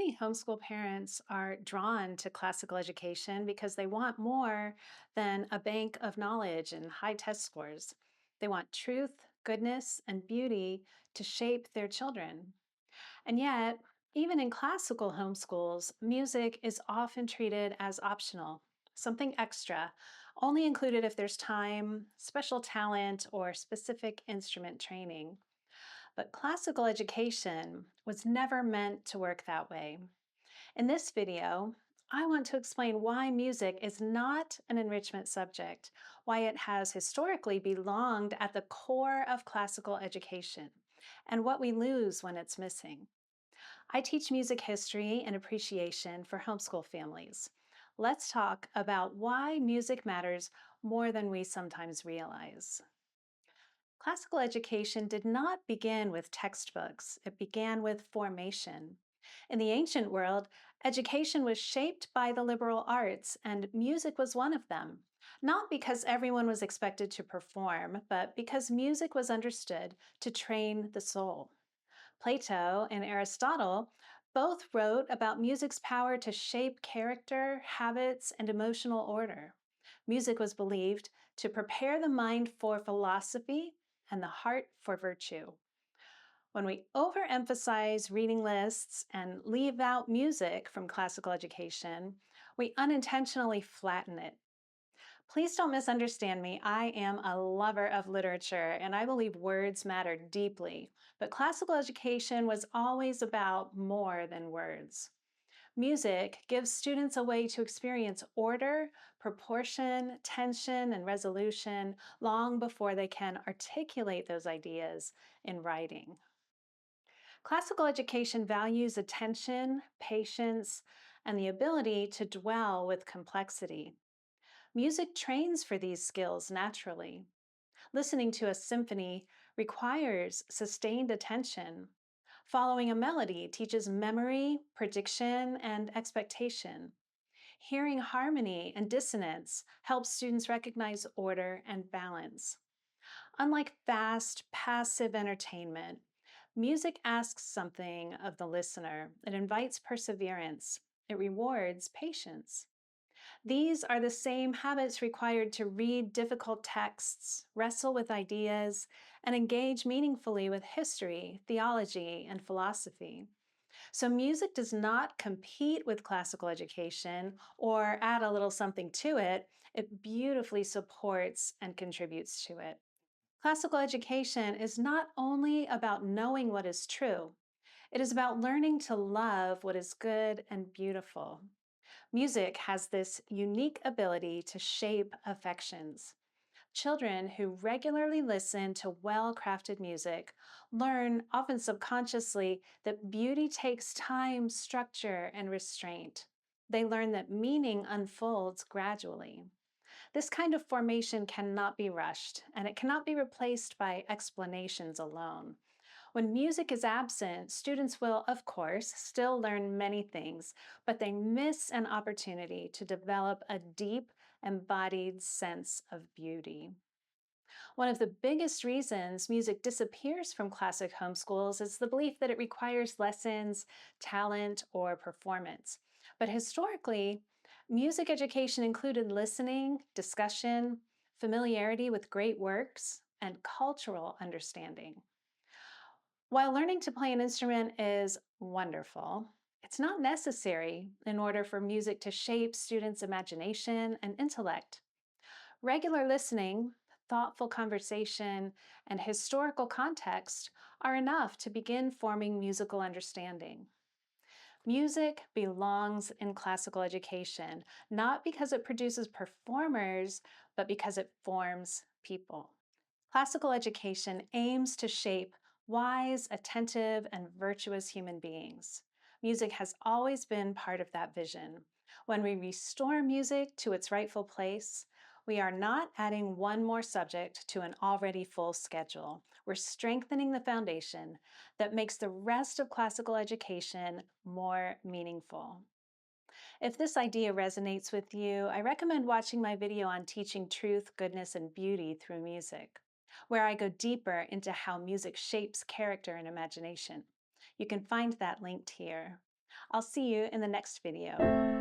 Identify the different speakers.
Speaker 1: Many homeschool parents are drawn to classical education because they want more than a bank of knowledge and high test scores. They want truth, goodness, and beauty to shape their children. And yet, even in classical homeschools, music is often treated as optional, something extra, only included if there's time, special talent, or specific instrument training. But classical education was never meant to work that way. In this video, I want to explain why music is not an enrichment subject, why it has historically belonged at the core of classical education, and what we lose when it's missing. I teach music history and appreciation for homeschool families. Let's talk about why music matters more than we sometimes realize. Classical education did not begin with textbooks, it began with formation. In the ancient world, education was shaped by the liberal arts, and music was one of them. Not because everyone was expected to perform, but because music was understood to train the soul. Plato and Aristotle both wrote about music's power to shape character, habits, and emotional order. Music was believed to prepare the mind for philosophy and the heart for virtue. When we overemphasize reading lists and leave out music from classical education, we unintentionally flatten it. Please don't misunderstand me. I am a lover of literature and I believe words matter deeply. But classical education was always about more than words. Music gives students a way to experience order, proportion, tension, and resolution long before they can articulate those ideas in writing. Classical education values attention, patience, and the ability to dwell with complexity. Music trains for these skills naturally. Listening to a symphony requires sustained attention. Following a melody teaches memory, prediction, and expectation. Hearing harmony and dissonance helps students recognize order and balance. Unlike fast, passive entertainment, music asks something of the listener. It invites perseverance. It rewards patience. These are the same habits required to read difficult texts, wrestle with ideas, and engage meaningfully with history, theology, and philosophy. So, music does not compete with classical education or add a little something to it, it beautifully supports and contributes to it. Classical education is not only about knowing what is true, it is about learning to love what is good and beautiful. Music has this unique ability to shape affections. Children who regularly listen to well crafted music learn, often subconsciously, that beauty takes time, structure, and restraint. They learn that meaning unfolds gradually. This kind of formation cannot be rushed, and it cannot be replaced by explanations alone. When music is absent, students will, of course, still learn many things, but they miss an opportunity to develop a deep, embodied sense of beauty. One of the biggest reasons music disappears from classic homeschools is the belief that it requires lessons, talent, or performance. But historically, music education included listening, discussion, familiarity with great works, and cultural understanding. While learning to play an instrument is wonderful, it's not necessary in order for music to shape students' imagination and intellect. Regular listening, thoughtful conversation, and historical context are enough to begin forming musical understanding. Music belongs in classical education, not because it produces performers, but because it forms people. Classical education aims to shape wise, attentive, and virtuous human beings. Music has always been part of that vision. When we restore music to its rightful place, we are not adding one more subject to an already full schedule. We're strengthening the foundation that makes the rest of classical education more meaningful. If this idea resonates with you, I recommend watching my video on teaching truth, goodness, and beauty through music, where I go deeper into how music shapes character and imagination. You can find that linked here. I'll see you in the next video.